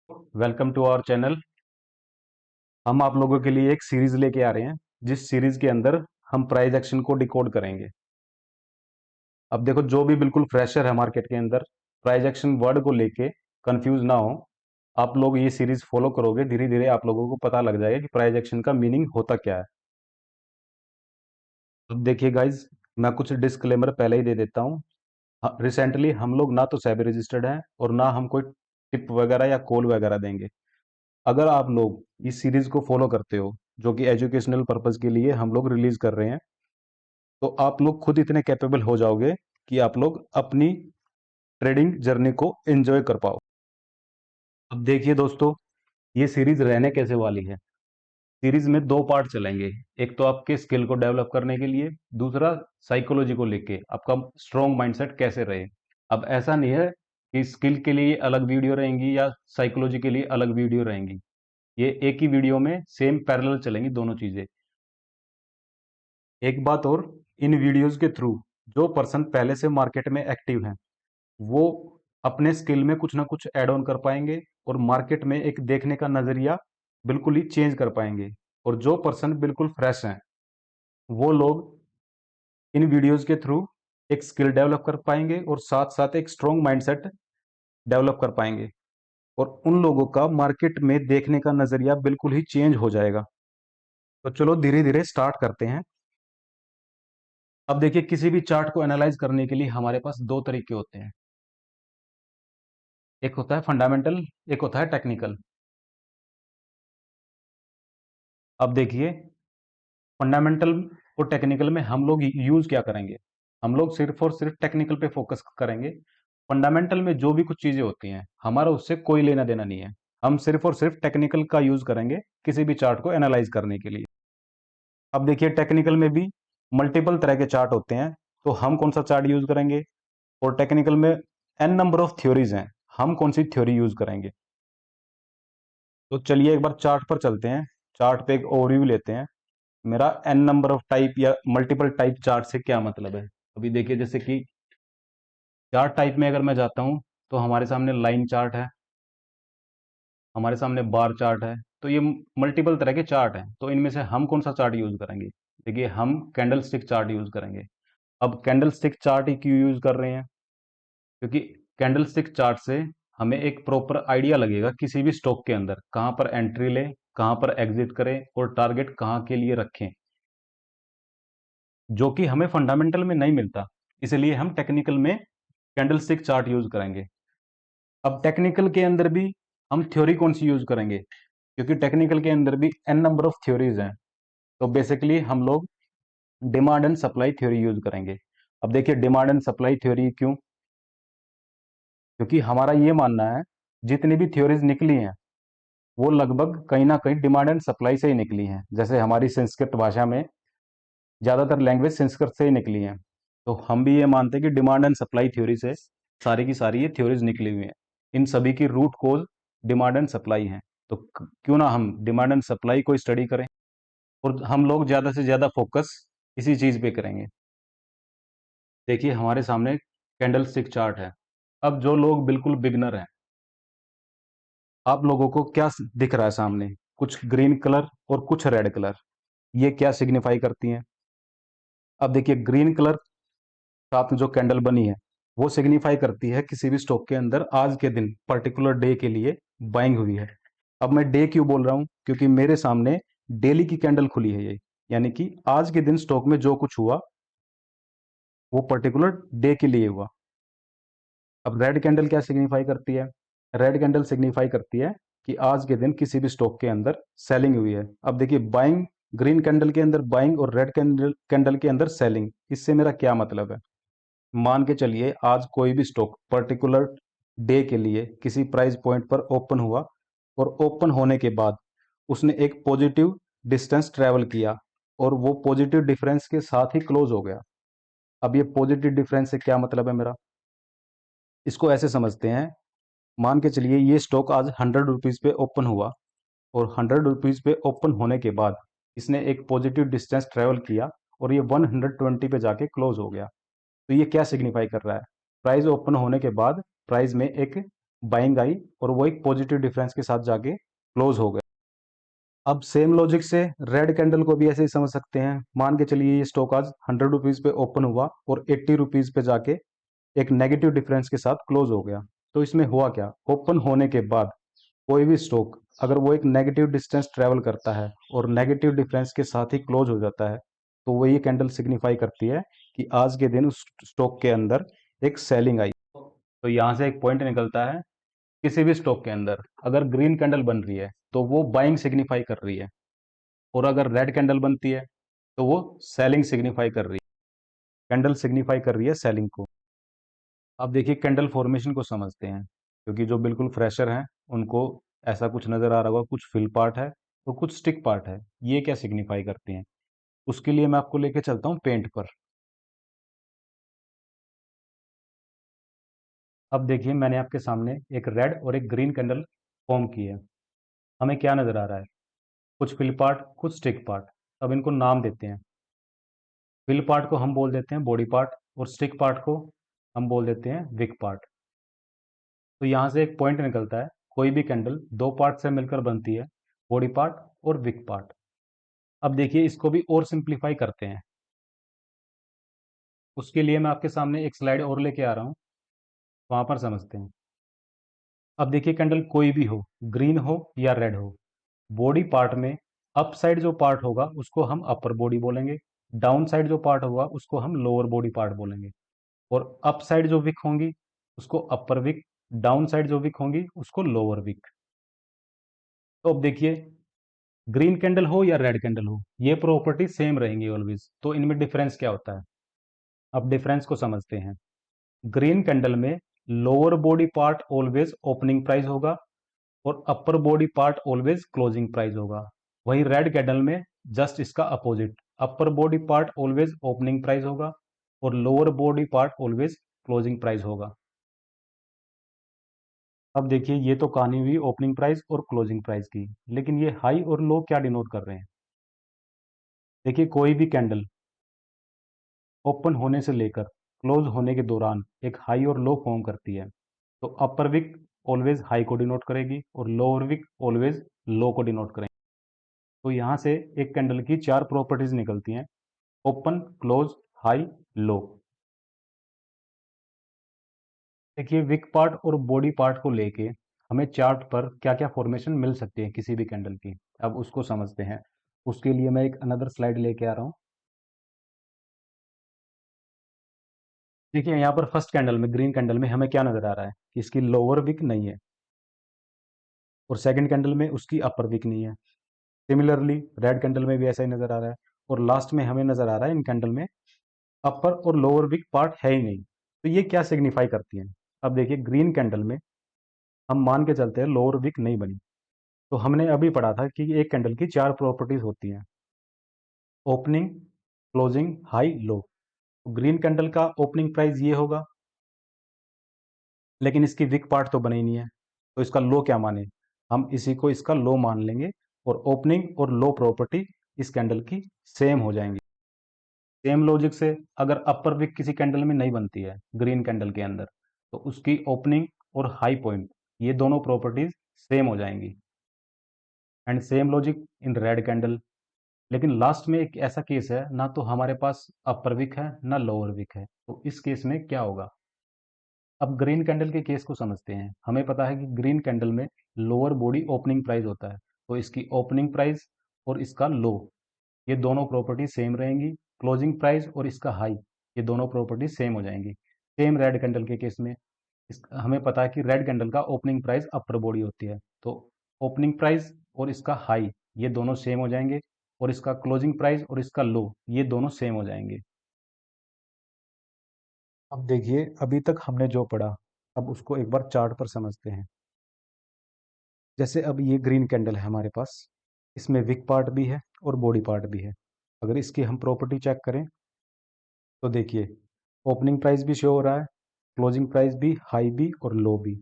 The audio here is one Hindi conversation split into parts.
Welcome to our channel. हम आप लोगों के लिए एक सीरीज लेके आ रहे हैं, जिस सीरीज के अंदर हम प्राइस एक्शन को डिकोड करेंगे। अब देखो, जो भी बिल्कुल फ्रेशर है मार्केट के अंदर, प्राइस एक्शन वर्ड को लेके कंफ्यूज ना हो। आप लोग ये सीरीज फॉलो करोगे, धीरे धीरे आप लोगों को पता लग जाएगा कि प्राइस एक्शन का मीनिंग होता क्या है। अब देखिए गाइज, मैं कुछ डिस्क्लेमर पहले ही दे देता हूँ। रिसेंटली हम लोग ना तो सेबी रजिस्टर्ड हैं और ना हम कोई टिप वगैरह या कॉल वगैरह देंगे। अगर आप लोग इस सीरीज को फॉलो करते हो, जो कि एजुकेशनल पर्पज के लिए हम लोग रिलीज कर रहे हैं, तो आप लोग खुद इतने कैपेबल हो जाओगे कि आप लोग अपनी ट्रेडिंग जर्नी को एंजॉय कर पाओ। अब देखिए दोस्तों, ये सीरीज रहने कैसे वाली है। सीरीज में दो पार्ट चलेंगे। एक तो आपके स्किल को डेवलप करने के लिए, दूसरा साइकोलॉजी को लेके आपका स्ट्रॉन्ग माइंडसेट कैसे रहे। अब ऐसा नहीं है कि स्किल के लिए अलग वीडियो रहेंगी या साइकोलॉजी के लिए अलग वीडियो रहेंगी। ये एक ही वीडियो में सेम पैरेलल चलेंगी दोनों चीजें। एक बात और, इन वीडियोस के थ्रू जो पर्सन पहले से मार्केट में एक्टिव हैं, वो अपने स्किल में कुछ ना कुछ ऐड ऑन कर पाएंगे और मार्केट में एक देखने का नजरिया बिल्कुल ही चेंज कर पाएंगे। और जो पर्सन बिल्कुल फ्रेश हैं, वो लोग इन वीडियोस के थ्रू एक स्किल डेवलप कर पाएंगे और साथ साथ एक स्ट्रॉन्ग माइंडसेट डेवलप कर पाएंगे। और उन लोगों का मार्केट में देखने का नजरिया बिल्कुल ही चेंज हो जाएगा। तो चलो धीरे धीरे स्टार्ट करते हैं। अब देखिए, किसी भी चार्ट को एनालाइज करने के लिए हमारे पास दो तरीके होते हैं। एक होता है फंडामेंटल, एक होता है टेक्निकल। अब देखिए, फंडामेंटल और टेक्निकल में हम लोग यूज क्या करेंगे। हम लोग सिर्फ और सिर्फ टेक्निकल पे फोकस करेंगे। फंडामेंटल में जो भी कुछ चीजें होती हैं, हमारा उससे कोई लेना देना नहीं है। हम सिर्फ और सिर्फ टेक्निकल का यूज करेंगे किसी भी चार्ट को एनालाइज करने के लिए। अब देखिए, टेक्निकल में भी मल्टीपल तरह के चार्ट होते हैं, तो हम कौन सा चार्ट यूज करेंगे। और टेक्निकल में एन नंबर ऑफ थ्योरीज हैं, हम कौन सी थ्योरी यूज करेंगे। तो चलिए एक बार चार्ट पर चलते हैं। चार्ट पे एक ओवरव्यू लेते हैं। मेरा एन नंबर ऑफ टाइप या मल्टीपल टाइप चार्ट से क्या मतलब है। अभी देखिए, जैसे कि चार्ट टाइप में अगर मैं जाता हूं, तो हमारे सामने लाइन चार्ट है, हमारे सामने बार चार्ट है। तो ये मल्टीपल तरह के चार्ट हैं, तो इनमें से हम कौन सा चार्ट यूज करेंगे। देखिए, हम कैंडल स्टिक चार्ट यूज करेंगे। अब कैंडल स्टिक चार्ट ही क्यों यूज कर रहे हैं, क्योंकि कैंडल स्टिक चार्ट से हमें एक प्रॉपर आइडिया लगेगा किसी भी स्टॉक के अंदर कहां पर एंट्री लें, कहां पर एग्जिट करें और टारगेट कहां के लिए रखें, जो कि हमें फंडामेंटल में नहीं मिलता। इसलिए हम टेक्निकल में कैंडल स्टिक चार्ट यूज करेंगे। अब टेक्निकल के अंदर भी हम थ्योरी कौन सी यूज करेंगे, क्योंकि टेक्निकल के अंदर भी एन नंबर ऑफ थ्योरीज हैं। तो बेसिकली हम लोग demand and supply theory use करेंगे। अब देखिए, डिमांड एंड सप्लाई थ्योरी क्यों, क्योंकि हमारा ये मानना है जितनी भी थ्योरीज निकली हैं, वो लगभग कहीं ना कहीं डिमांड एंड सप्लाई से ही निकली हैं। जैसे हमारी संस्कृत भाषा में ज़्यादातर लैंग्वेज संस्कृत से ही निकली हैं, तो हम भी ये मानते हैं कि डिमांड एंड सप्लाई थ्योरी से सारी की सारी ये थ्योरीज निकली हुई हैं। इन सभी की root cause demand and supply हैं। तो क्यों ना हम डिमांड एंड सप्लाई को स्टडी करें और हम लोग ज़्यादा से ज़्यादा फोकस इसी चीज़ पे करेंगे। देखिए, हमारे सामने कैंडल स्टिक चार्ट है। अब जो लोग बिल्कुल बिगनर हैं, आप लोगों को क्या दिख रहा है सामने, कुछ ग्रीन कलर और कुछ रेड कलर। ये क्या सिग्निफाई करती हैं। अब देखिए, ग्रीन कलर साथ में जो कैंडल बनी है, वो सिग्निफाई करती है किसी भी स्टॉक के अंदर आज के दिन पर्टिकुलर डे के लिए बाइंग हुई है। अब मैं डे क्यों बोल रहा हूं, क्योंकि मेरे सामने डेली की कैंडल खुली है ये, यानी कि आज के दिन स्टॉक में जो कुछ हुआ वो पर्टिकुलर डे के लिए हुआ। अब रेड कैंडल क्या सिग्निफाई करती है। रेड कैंडल सिग्निफाई करती है कि आज के दिन किसी भी स्टॉक के अंदर सेलिंग हुई है। अब देखिए, बाइंग, ग्रीन कैंडल के अंदर बाइंग और रेड कैंडल कैंडल के अंदर सेलिंग, इससे मेरा क्या मतलब है। मान के चलिए, आज कोई भी स्टॉक पर्टिकुलर डे के लिए किसी प्राइस पॉइंट पर ओपन हुआ और ओपन होने के बाद उसने एक पॉजिटिव डिस्टेंस ट्रेवल किया और वो पॉजिटिव डिफरेंस के साथ ही क्लोज हो गया। अब ये पॉजिटिव डिफरेंस से क्या मतलब है मेरा, इसको ऐसे समझते हैं। मान के चलिए, ये स्टॉक आज 100 रुपीज़ पे ओपन हुआ और 100 रुपीज़ पे ओपन होने के बाद इसने एक पॉजिटिव डिस्टेंस ट्रेवल किया और ये 120 पे जाके क्लोज हो गया। तो ये क्या सिग्निफाई कर रहा है, प्राइस ओपन होने के बाद प्राइस में एक बाइंग आई और वो एक पॉजिटिव डिफरेंस के साथ जाके क्लोज हो गए। अब सेम लॉजिक से रेड कैंडल को भी ऐसे ही समझ सकते हैं। मान के चलिए ये स्टॉक आज 100 रुपीज पे ओपन हुआ और 80 रुपीज पे जाके एक नेगेटिव डिफरेंस के साथ क्लोज हो गया। तो इसमें हुआ क्या, ओपन होने के बाद कोई भी स्टॉक अगर वो एक नेगेटिव डिस्टेंस ट्रेवल करता है और नेगेटिव डिफरेंस के साथ ही क्लोज हो जाता है, तो वो ये कैंडल सिग्निफाई करती है कि आज के दिन उस स्टॉक के अंदर एक सेलिंग आई। तो यहाँ से एक पॉइंट निकलता है, किसी भी स्टॉक के अंदर अगर ग्रीन कैंडल बन रही है तो वो बाइंग सिग्निफाई कर रही है, और अगर रेड कैंडल बनती है तो वो सेलिंग सिग्निफाई कर रही है। कैंडल सिग्निफाई कर रही है सेलिंग को। अब देखिए कैंडल फॉर्मेशन को समझते हैं, क्योंकि जो बिल्कुल फ्रेशर हैं उनको ऐसा कुछ नज़र आ रहा होगा, कुछ फिल पार्ट है और कुछ स्टिक पार्ट है। ये क्या सिग्निफाई करती हैं, उसके लिए मैं आपको लेके चलता हूँ पेंट पर। अब देखिए मैंने आपके सामने एक रेड और एक ग्रीन कैंडल फॉर्म की है। हमें क्या नज़र आ रहा है, कुछ फिल पार्ट कुछ स्टिक पार्ट। अब इनको नाम देते हैं। फिल पार्ट को हम बोल देते हैं बॉडी पार्ट और स्टिक पार्ट को हम बोल देते हैं विक पार्ट। तो यहाँ से एक पॉइंट निकलता है, कोई भी कैंडल दो पार्ट से मिलकर बनती है, बॉडी पार्ट और विक पार्ट। अब देखिए इसको भी और सिंप्लीफाई करते हैं। उसके लिए मैं आपके सामने एक स्लाइड और लेके आ रहा हूँ, वहां पर समझते हैं। अब देखिए कैंडल कोई भी हो, ग्रीन हो या रेड हो, बॉडी पार्ट में अप साइड जो पार्ट होगा उसको हम अपर बॉडी बोलेंगे, डाउन साइड जो पार्ट होगा उसको हम लोअर बॉडी पार्ट बोलेंगे, और अप साइड जो विक होंगी उसको अपर विक, डाउन साइड जो विक होंगी उसको लोअर विक। तो अब देखिए ग्रीन कैंडल हो या रेड कैंडल हो, ये प्रॉपर्टी सेम रहेंगी ऑलवेज। तो इनमें डिफरेंस क्या होता है, अब डिफरेंस को समझते हैं। ग्रीन कैंडल में lower body part always opening price होगा और upper body part always closing price होगा। वही रेड कैंडल में जस्ट इसका opposite, upper body part always opening price होगा और lower body part always closing price होगा। अब देखिए ये तो कहानी हुई ओपनिंग प्राइस और क्लोजिंग प्राइस की, लेकिन ये हाई और लो क्या डिनोट कर रहे हैं। देखिए कोई भी कैंडल ओपन होने से लेकर क्लोज होने के दौरान एक हाई और लो फॉर्म करती है। तो अपर विक ऑलवेज हाई को डिनोट करेगी और लोअर विक ऑलवेज लो को डिनोट करेंगे। तो यहाँ से एक कैंडल की चार प्रॉपर्टीज निकलती हैं, ओपन क्लोज हाई लो। देखिए विक पार्ट और बॉडी पार्ट को लेके हमें चार्ट पर क्या क्या फॉर्मेशन मिल सकती है किसी भी कैंडल की, अब उसको समझते हैं। उसके लिए मैं एक अनदर स्लाइड लेके आ रहा हूँ। देखिए यहाँ पर फर्स्ट कैंडल में, ग्रीन कैंडल में हमें क्या नजर आ रहा है कि इसकी लोअर विक नहीं है, और सेकंड कैंडल में उसकी अपर विक नहीं है। सिमिलरली रेड कैंडल में भी ऐसा ही नजर आ रहा है, और लास्ट में हमें नजर आ रहा है इन कैंडल में अपर और लोअर विक पार्ट है ही नहीं। तो ये क्या सिग्निफाई करती है। अब देखिए ग्रीन कैंडल में हम मान के चलते हैं लोअर विक नहीं बनी। तो हमने अभी पढ़ा था कि एक कैंडल की चार प्रॉपर्टीज होती हैं, opening closing high low. Green candle का ओपनिंग प्राइस ये होगा, लेकिन इसकी विक पार्ट तो बने ही नहीं है, तो इसका लो क्या माने, हम इसी को इसका लो मान लेंगे, और ओपनिंग और लो प्रॉपर्टी इस कैंडल की सेम हो जाएंगी। सेम लॉजिक से अगर अपर विक किसी कैंडल में नहीं बनती है ग्रीन कैंडल के अंदर, तो उसकी ओपनिंग और हाई पॉइंट ये दोनों प्रॉपर्टीज सेम हो जाएंगी। And same logic in red candle. लेकिन लास्ट में एक ऐसा केस है, ना तो हमारे पास अपर विक है ना लोअर विक है, तो इस केस में क्या होगा। अब ग्रीन कैंडल के केस को समझते हैं। हमें पता है कि ग्रीन कैंडल में लोअर बॉडी ओपनिंग प्राइस होता है, तो इसकी ओपनिंग प्राइस और इसका लो ये दोनों प्रॉपर्टी सेम रहेंगी। क्लोजिंग प्राइस और इसका हाई ये दोनों प्रॉपर्टी सेम हो जाएंगी। सेम रेड कैंडल के केस में हमें पता है कि रेड कैंडल का ओपनिंग प्राइस अपर बॉडी होती है, तो ओपनिंग प्राइस और इसका हाई ये दोनों सेम हो जाएंगे, और इसका क्लोजिंग प्राइस और इसका लो ये दोनों सेम हो जाएंगे। अब देखिए अभी तक हमने जो पढ़ा, अब उसको एक बार चार्ट पर समझते हैं। जैसे अब ये ग्रीन कैंडल है हमारे पास, इसमें विक पार्ट भी है और बॉडी पार्ट भी है। अगर इसकी हम प्रॉपर्टी चेक करें तो देखिए ओपनिंग प्राइस भी शो हो रहा है, क्लोजिंग प्राइस भी, हाई भी और लो भी।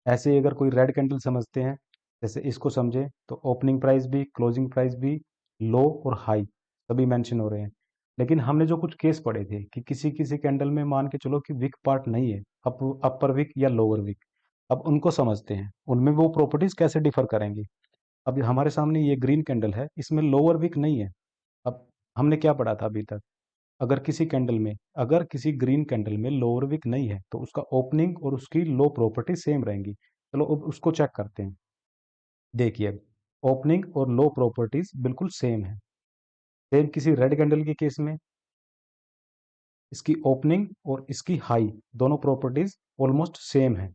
ऐसे ही अगर कोई रेड कैंडल समझते हैं, जैसे इसको समझे, तो ओपनिंग प्राइस भी, क्लोजिंग प्राइस भी, लो और हाई सभी मेंशन हो रहे हैं। लेकिन हमने जो कुछ केस पढ़े थे कि किसी किसी कैंडल में मान के चलो कि विक पार्ट नहीं है, अपर विक या लोअर विक, अब उनको समझते हैं, उनमें वो प्रॉपर्टीज कैसे डिफर करेंगी। अब हमारे सामने ये ग्रीन कैंडल है, इसमें लोअर विक नहीं है। अब हमने क्या पढ़ा था अभी तक, अगर किसी ग्रीन कैंडल में लोअर विक नहीं है तो उसका ओपनिंग और उसकी लो प्रॉपर्टी सेम रहेंगी। चलो अब उसको चेक करते हैं। देखिए, ओपनिंग और लो प्रॉपर्टीज बिल्कुल सेम है। सेम किसी रेड कैंडल के केस में इसकी ओपनिंग और इसकी हाई दोनों प्रॉपर्टीज ऑलमोस्ट सेम है।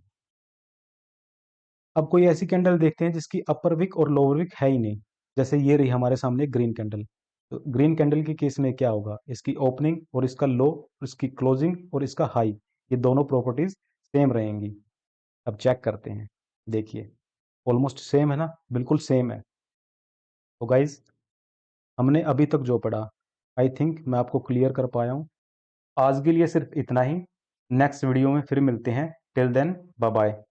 अब कोई ऐसी कैंडल देखते हैं जिसकी अपर विक और लोअर विक है ही नहीं, जैसे ये रही हमारे सामने ग्रीन कैंडल। तो ग्रीन कैंडल के केस में क्या होगा, इसकी ओपनिंग और इसका लो, इसकी क्लोजिंग और इसका हाई, ये दोनों प्रॉपर्टीज सेम रहेंगी। अब चेक करते हैं। देखिए, ऑलमोस्ट सेम है ना, बिल्कुल सेम है। तो गाइज, हमने अभी तक जो पढ़ा, आई थिंक मैं आपको क्लियर कर पाया हूँ। आज के लिए सिर्फ इतना ही। नेक्स्ट वीडियो में फिर मिलते हैं। Till then, bye bye.